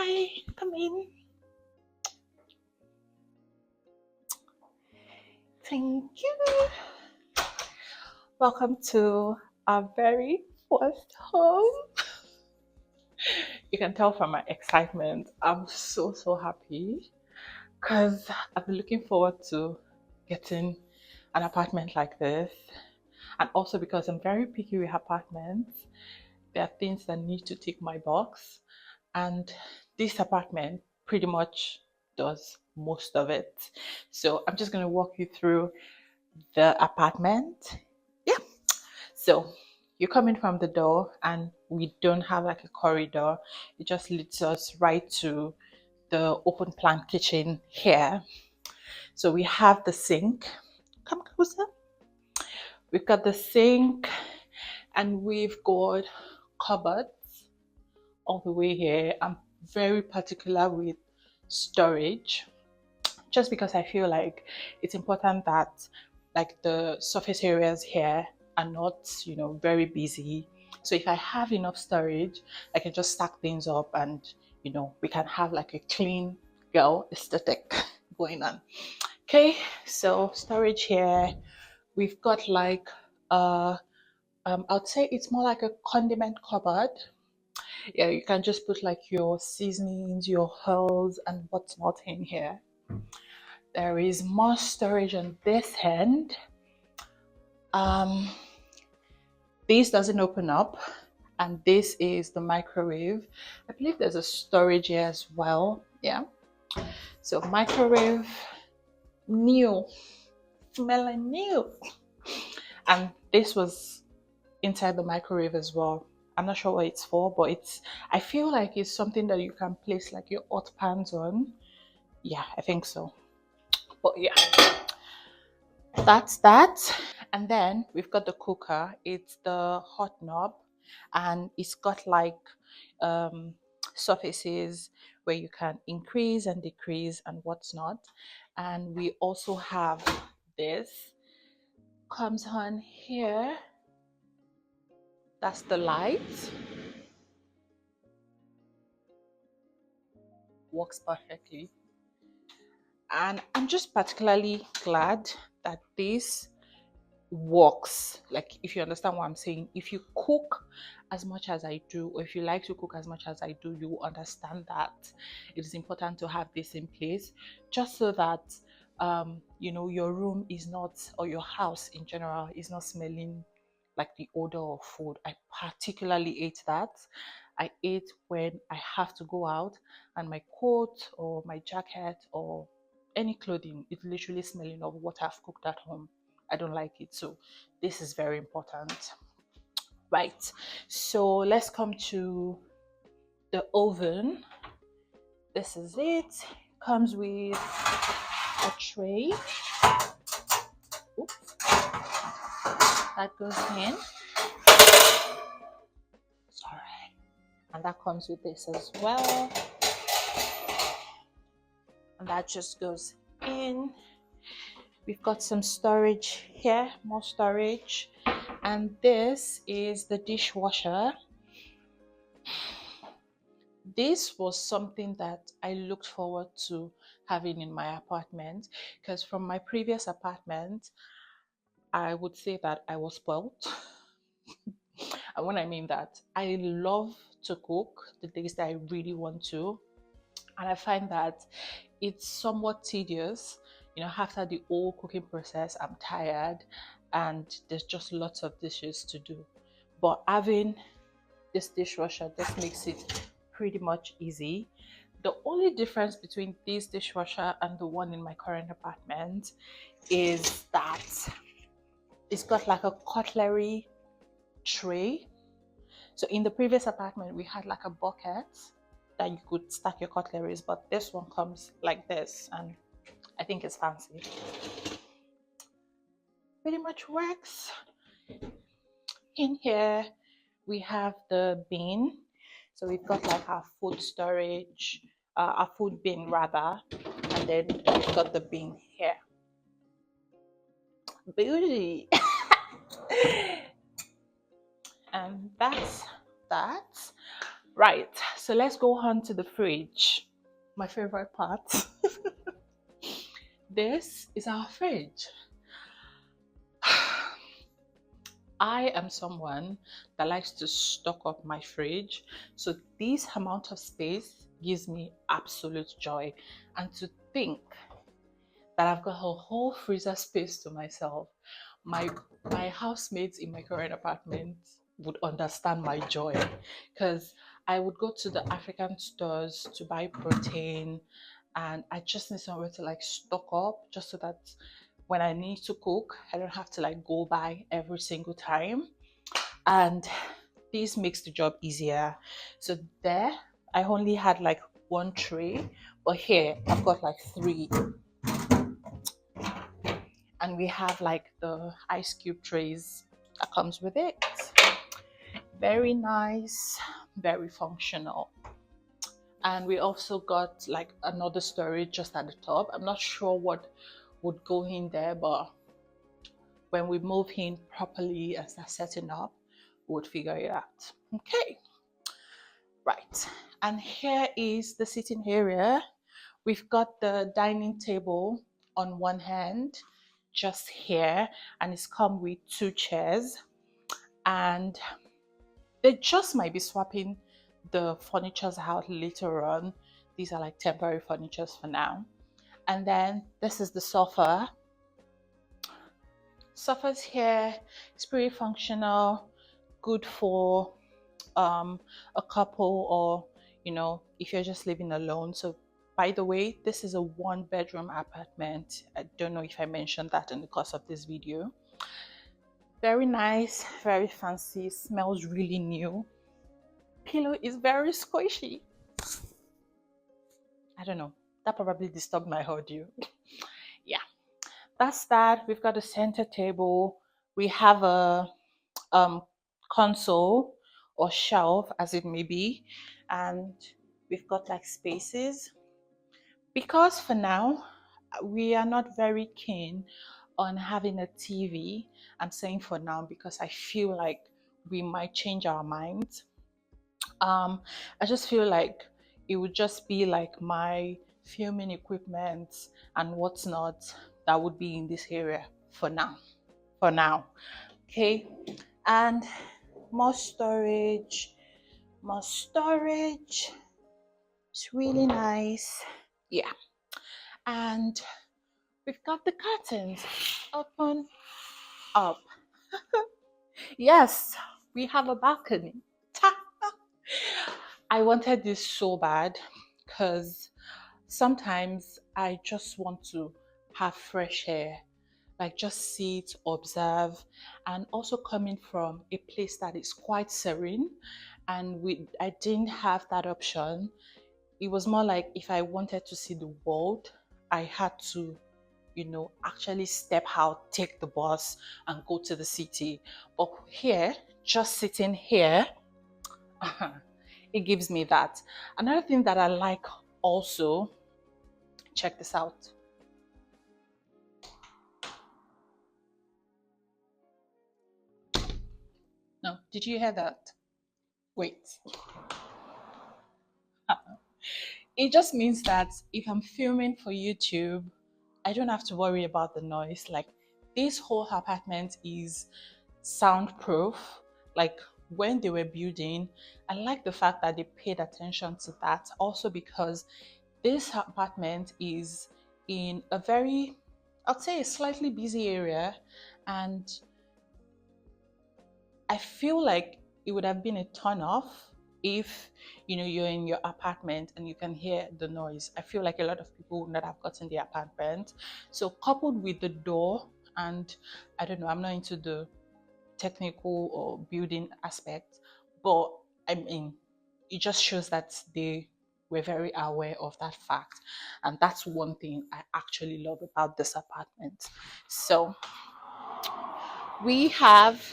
Hi, come in. Thank you. Welcome to our very first home. You can tell from my excitement, I'm so happy because I've been looking forward to getting an apartment like this. And also because I'm very picky with apartments, there are things that need to tick my box. And this apartment pretty much does most of it. So I'm just going to walk you through the apartment. Yeah. So you come in from the door, and we don't have like a corridor. It just leads us right to the open plan kitchen here. So we have the sink. Come closer. We've got the sink, and we've got cupboards all the way here. I'm very particular with storage, just because I feel like it's important that like the surface areas here are not, very busy. So if I have enough storage, I can just stack things up, and we can have like a clean girl aesthetic going on. Okay, so storage here, we've got like I'd say it's more like a condiment cupboard. Yeah, you can just put like your seasonings, your herbs, and what's not in here. There is more storage on this end. Um, this doesn't open up, and this is the microwave. I believe there's a storage here as well. Yeah. So microwave, new, smelling new. And this was inside the microwave as well. I'm not sure what it's for, but I feel like it's something that you can place like your hot pans on. Yeah, I think so. But yeah, that's that. And then we've got the cooker. It's the hot knob, and it's got like um, surfaces where you can increase and decrease and what's not. And we also have this comes on here. That's the light. Works perfectly. And I'm just particularly glad that this works. Like, if you understand what I'm saying, if you cook as much as I do, or if you like to cook as much as I do, you understand that it is important to have this in place, just so that your room is not, or your house in general is not smelling like the odor of food. I particularly hate that. I hate when I have to go out and my coat or my jacket or any clothing is literally smelling of what I've cooked at home. I don't like it. So this is very important. Right. So let's come to the oven. This is it. Comes with a tray. Oops. That goes in. Sorry. And that comes with this as well. And that just goes in. We've got some storage here, more storage. And this is the dishwasher. This was something that I looked forward to having in my apartment, because from my previous apartment, I would say that I was spoiled. And when I mean that, I love to cook the days that I really want to. And I find that it's somewhat tedious. After the whole cooking process, I'm tired and there's just lots of dishes to do. But having this dishwasher just makes it pretty much easy. The only difference between this dishwasher and the one in my current apartment is that it's got like a cutlery tray. So in the previous apartment, we had like a bucket that you could stack your cutleries, but this one comes like this, and I think it's fancy. Pretty much works. In here, we have the bin. So we've got like our food storage, our food bin rather, and then we've got the bin here. Beauty. And that's that. Right, so let's go on to the fridge. My favorite part. This is our fridge. I am someone that likes to stock up my fridge. So this amount of space gives me absolute joy. And to think that I've got a whole freezer space to myself. My my housemates in my current apartment would understand my joy, because I would go to the African stores to buy protein, and I just need somewhere to like stock up just so that when I need to cook, I don't have to like go buy every single time. And this makes the job easier. So there, I only had like one tray, but here I've got like three, and we have like the ice cube trays that comes with it. Very nice, very functional. And we also got like another storage just at the top. I'm not sure what would go in there, but when we move in properly and start setting up, we would figure it out. Okay, right. And here is the sitting area. We've got the dining table on one hand, just here, and it's come with two chairs. And they just might be swapping the furnitures out later on. These are like temporary furnitures for now. And then this is the sofa. Sofa's here. It's pretty functional, good for a couple, or if you're just living alone. So by the way, this is a one bedroom apartment. I don't know if I mentioned that in the course of this video. Very nice, very fancy, smells really new. Pillow is very squishy. I don't know, that probably disturbed my audio. Yeah, that's that. We've got a center table. We have a um, console or shelf, as it may be, and we've got like spaces. Because for now, we are not very keen on having a TV. I'm saying for now because I feel like we might change our minds. I just feel like it would just be like my filming equipment and what's not that would be in this area for now. For now, okay. And more storage, more storage. It's really nice. Yeah. And we've got the curtains open up. Yes, we have a balcony. I wanted this so bad because sometimes I just want to have fresh air, like just sit, observe, and also coming from a place that is quite serene, and I didn't have that option. It was more like if I wanted to see the world, I had to actually step out, take the bus, and go to the city. But here, just sitting here, it gives me that. Another thing that I like also, check this out. No, did you hear that? Wait. It just means that if I'm filming for YouTube, I don't have to worry about the noise. Like, this whole apartment is soundproof. Like, when they were building, I like the fact that they paid attention to that. Also because this apartment is in a very, I'd say, a slightly busy area, and I feel like it would have been a turn off if you're in your apartment and you can hear the noise. I feel like a lot of people would not have gotten the apartment. So coupled with the door, and I don't know, I'm not into the technical or building aspect, but I mean, it just shows that they were very aware of that fact, and that's one thing I actually love about this apartment. So we have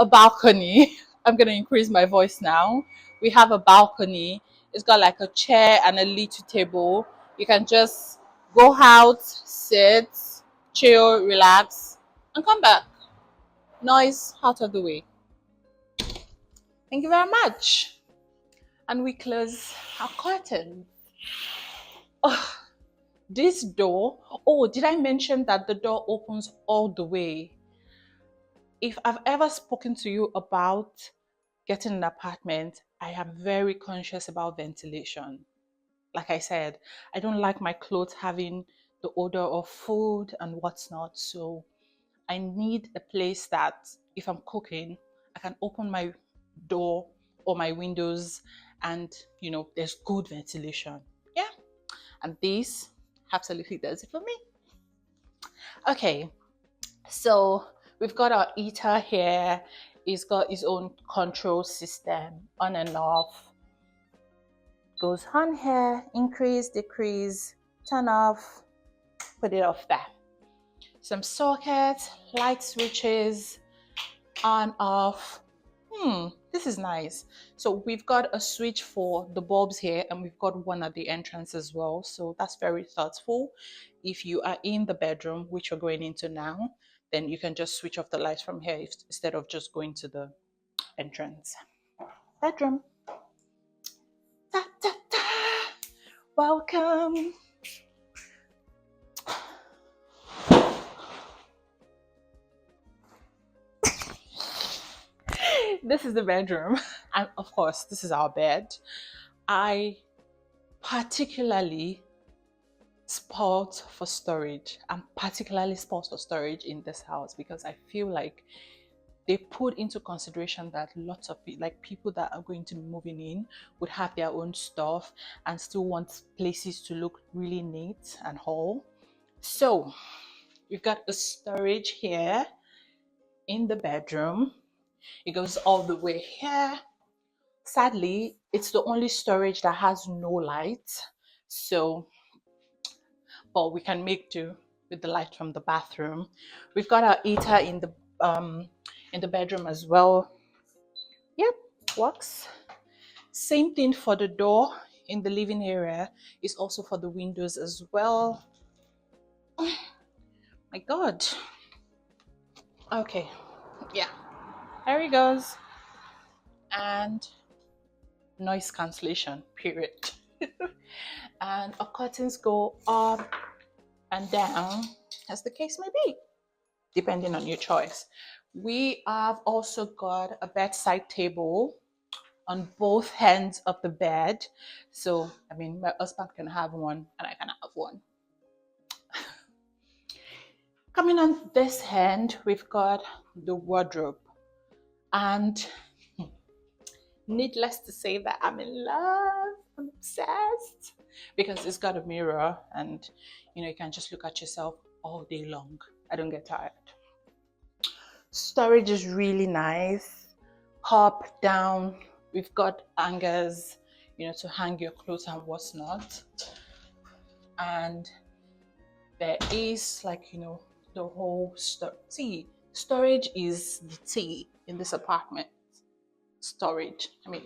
a balcony. I'm gonna increase my voice now. We have a balcony. It's got like a chair and a little table. You can just go out, sit, chill, relax, and come back. Noise out of the way. Thank you very much. and we close our curtains. Oh, this door, oh, did I mention that the door opens all the way? If I've ever spoken to you about getting an apartment, I am very conscious about ventilation. Like I said, I don't like my clothes having the odor of food and what's not. So I need a place that if I'm cooking, I can open my door or my windows and there's good ventilation. Yeah. And this absolutely does it for me. Okay, so we've got our heater here. It's got its own control system, on and off. Goes on here, increase, decrease, turn off, put it off there. Some sockets, light switches, on, off. This is nice. So we've got a switch for the bulbs here, and we've got one at the entrance as well. So that's very thoughtful. If you are in the bedroom, which you're going into now, then you can just switch off the lights from here instead of just going to the entrance. Bedroom. Da, da, da. Welcome. This is the bedroom, and of course this is our bed. I particularly spoiled for storage. I'm particularly spoiled for storage in this house because I feel like they put into consideration that lots of people that are going to be moving in would have their own stuff and still want places to look really neat and whole. So we've got a storage here in the bedroom. It goes all the way here. Sadly, it's the only storage that has no light. So, but we can make do with the light from the bathroom. We've got our heater in the bedroom as well. Yep, works. Same thing for the door in the living area. Is also for the windows as well. My God. Okay, yeah, there he goes. And noise cancellation, period. And our curtains go up and down as the case may be, depending on your choice. We have also got a bedside table on both ends of the bed. So, I mean, my husband can have one and I can have one. Coming on this end, we've got the wardrobe. And needless to say that I'm in love, I'm obsessed, because it's got a mirror and you can just look at yourself all day long. I don't get tired. Storage is really nice. Up, down, we've got hangers, to hang your clothes and what's not. And there is the whole storage is the tea in this apartment. Storage. I mean,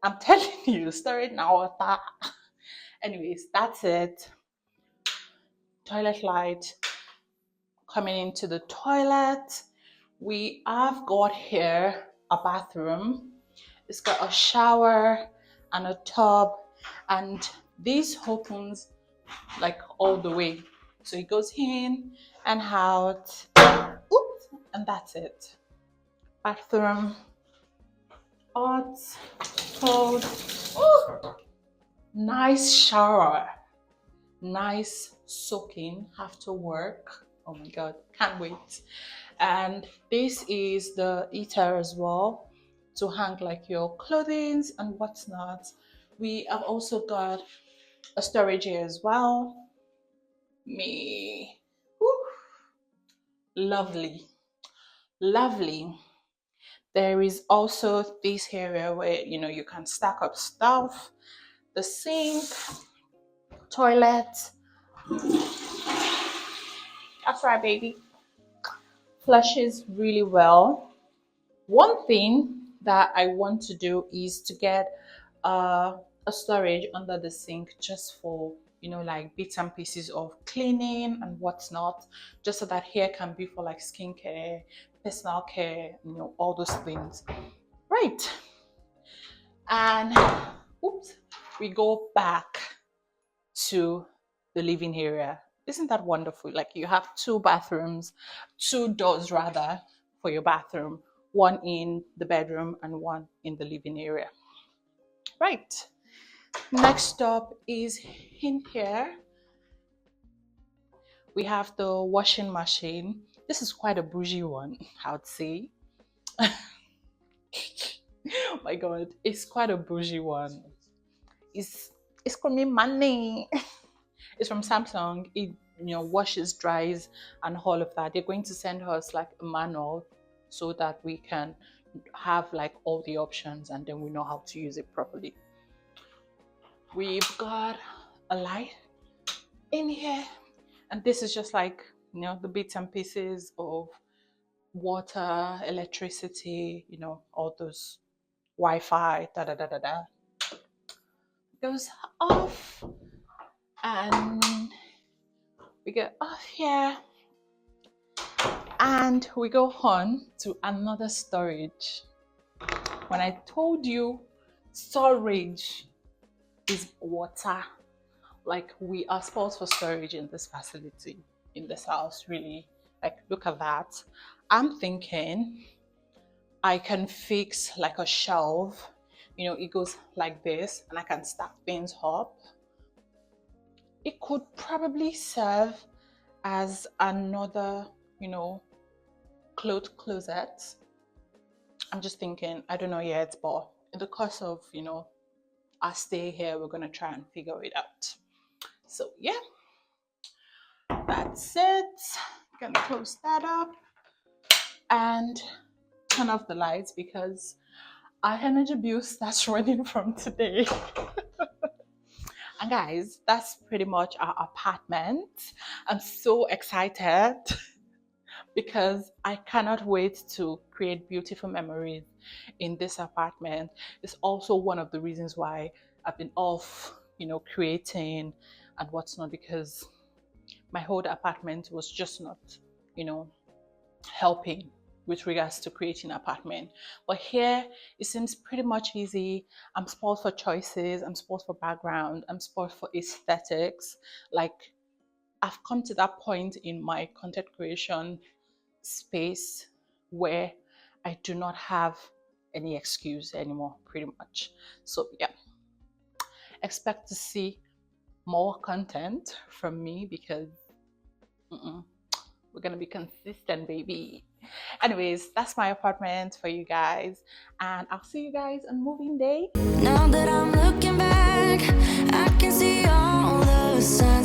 I'm telling you, storage now. Anyways, that's it. Toilet light. Coming into the toilet, we have got here a bathroom. It's got a shower and a tub, and this opens all the way. So it goes in and out. Oops, and that's it. Bathroom. Hot, cold. Ooh, nice shower. Nice soaking after work. Oh my God, can't wait. And this is the heater as well to hang your clothing and what's not. We have also got a storage here as well. Me. Woo. Lovely. Lovely. There is also this area where you can stack up stuff. The sink, toilet. That's right, baby. Flushes really well. One thing that I want to do is to get a storage under the sink just for bits and pieces of cleaning and what's not, just so that here can be for skincare, personal care, all those things. Right. And oops, we go back to the living area. Isn't that wonderful? Like you have two bathrooms, two doors rather, for your bathroom, one in the bedroom and one in the living area. Right. Next up is in here. We have the washing machine. This is quite a bougie one, I would say. Oh my god, it's quite a bougie one. It's called me money. It's from Samsung. It washes, dries, and all of that. They're going to send us like a manual so that we can have like all the options and then we know how to use it properly. We've got a light in here, and this is just like the bits and pieces of water, electricity, all those Wi-Fi, da da da da da. Goes off, and we get off here, and we go on to another storage. When I told you storage is water, like we are spoiled for storage in this facility, in this house, really. Like, look at that. I'm thinking I can fix like a shelf, it goes like this, and I can stack things up. It could probably serve as another, cloth closet. I'm just thinking, I don't know yet, but in the course of, our stay here, we're gonna try and figure it out. So yeah, that's it. Gonna close that up and turn off the lights because our energy bill starts running from today. And guys, that's pretty much our apartment. I'm so excited because I cannot wait to create beautiful memories in this apartment. It's also one of the reasons why I've been off, creating and what's not, because my whole apartment was just not, helping with regards to creating an apartment. But here, it seems pretty much easy. I'm spoiled for choices. I'm spoiled for background. I'm spoiled for aesthetics. Like, I've come to that point in my content creation space where I do not have any excuse anymore, pretty much. So yeah, expect to see more content from me because we're gonna be consistent, baby. Anyways, that's my apartment for you guys, and I'll see you guys on moving day. Now that I'm looking back, I can see all the signs